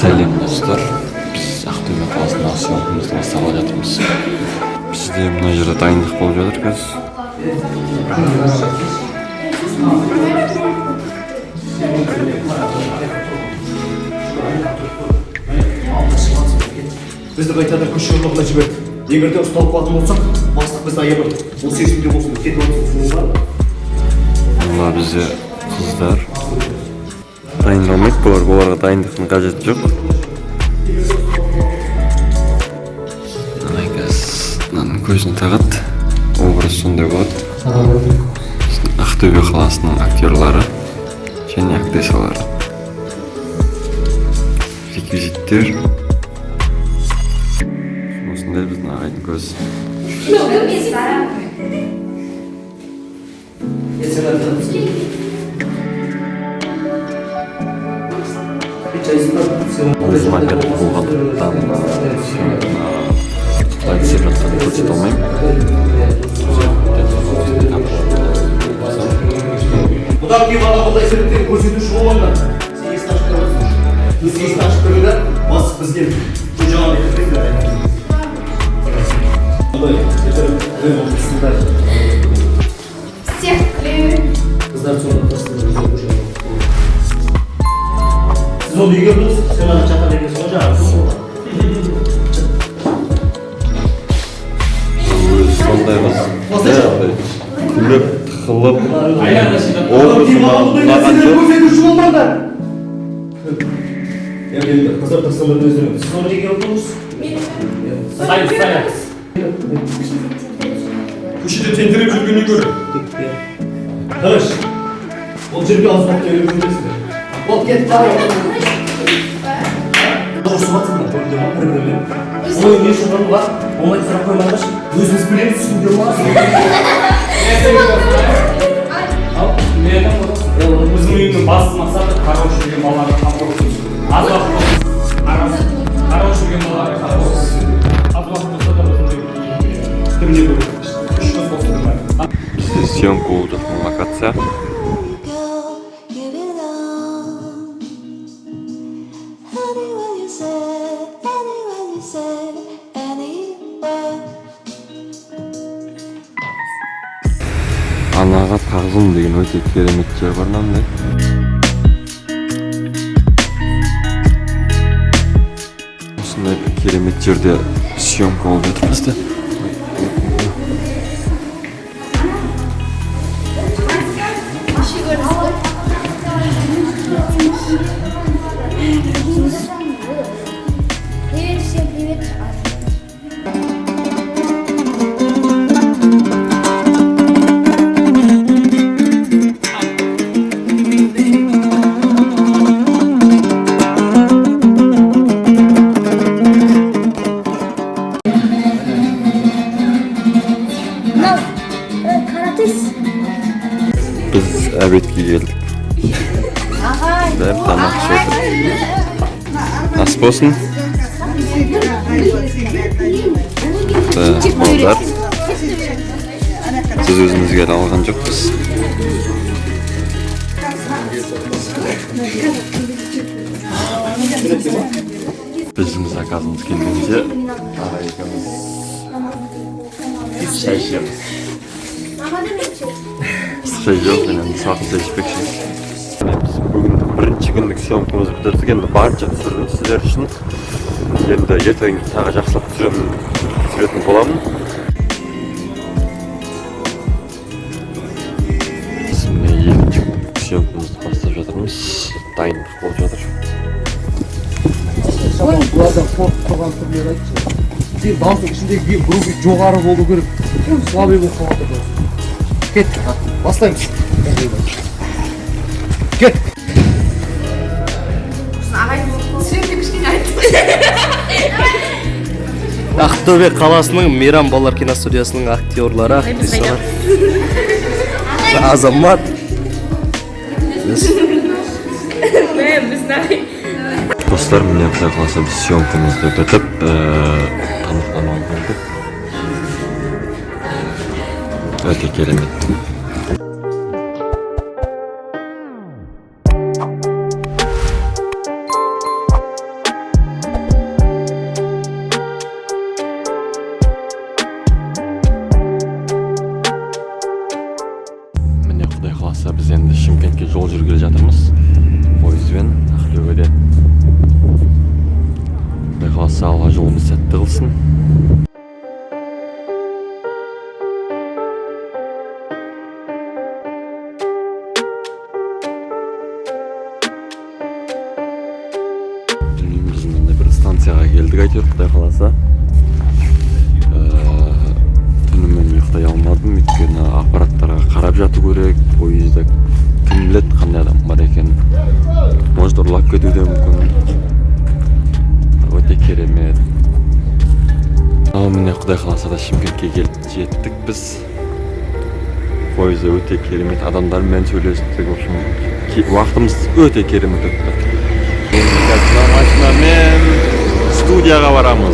Selam dostlar. Biz Aqto'be qalasında syomkamızды бастап жатырмыз. Bizde мына жерде дайындық болып жатыр қазір. Бізді қайтадан көше ұрлығына жіберді. Егер де ұсталып қалатын болсақ, бастық бізді аямайды. Ол 8 миллион болсын, кетіп отырсың бар ма? Мына бізде қыздар дайындалмайды, оларға дайындықтың қажеті жоқ. Мынаның көзін тағады, образ сондай болады. Ақтөбе қаласының актерлары және актрисалары. Реквизиттер. Осындай біздің ағайдың көзі. Өзім опять болғандықтан қалай түсіп жатқанын көрсете алмаймын. Бұдан кейін бала бұлдай суреттерді көрсетуші болғандар. Сен есін ашып көресің. Біз есін ашып көргенде бастық бізге бұл жаңағы кетпейді. Всех клею. Қыздар соны тастады. Siz onu yiyor musunuz? Sen onu çatal ediyorsun hocam. Сондай қыз. Күліп, тықылып, көрсетуші болмаңдар. Қыздар тасталарын өздеріңіз. Siz onu yiyor musunuz? Sayın. Көшеде тентіреп жүргенін көріп. Қараш, ол жерге азбақты өліп жүрмесіңдер. Ол кетіп бара. Ұрысып атсыңдар, көрді ма, бір-біріне. Ой, не шұғыры бар, оңай сұрақ қоймаңдаршы. Өзіңіз білеміз, түсіндер ма? Біздің үйдің басты мақсаты қарау жүрген балаларға қамқор болу. Аз уақыт қарау жүрген балаларға қамқор болу. Аз уақыт болса да осындай түріне көру. Үш қыз болсын. бізде съемка болып жатқан локация. Анаға тағзым деген өте керемет жер бар мынандай. Осындай бір керемет жерде съемка болып жатыр бізде. Привет, всем привет. Biz әбетке келдік. Бәрі тамақ ішіп отыр. Ас болсын. Балдар. Сіз өзімізге алған жоқпыз. Біздің заказымыз келгенде ағайымыз шай ішеміз. Шай жоқ, мен сағын шай ішпекшіміз. Біз бүгін бірінші күндік съемкамыз бітірдік, енді барынша түсірдім сіздер үшін. Енді ертең тағы жақсылап түсіретін боламын. Біз міне екінші күндік съемкамызды бастап жатырмыз. Дайындық болып жатыр. Бұлардан қорқып тұрған түрлері айтшы. Сен даусың ішіндегі бір грубый жоғары болу керек. Слабый болып қалады. Кет, бастаймыз. Кет. Ақтөбе қаласының Мейрам балалар киностудиясының актерлары, актрисалар. Азамат. Достар, міне құдай қаласа біз съемкамызды бітіп тамақтанып болдық. Өте керемет. Құдай қаласа біз енді Шымкентке жол жүргелі жатырмыз. Пойызбен Ақтөбеден. Құдай қаласа алға жолымыз сәтті қылсын. Біз мынандай бір станцияға келдік әйтеуір, Құдай қаласа. Түнімен ұйықтай алмадым, өйткені аппараттарға қарап жату керек. Пойызда кім біледі қандай адам бар екенін. Может ұрлап кетуі де мүмкін. Өте керемет. Міне Құдай қаласа да Шымкентке келіп жеттік біз. Пойызда өте керемет адамдармен сөйлестік. В общем, уақытымыз өте керемет өтті. Машинамен студияға барамыз.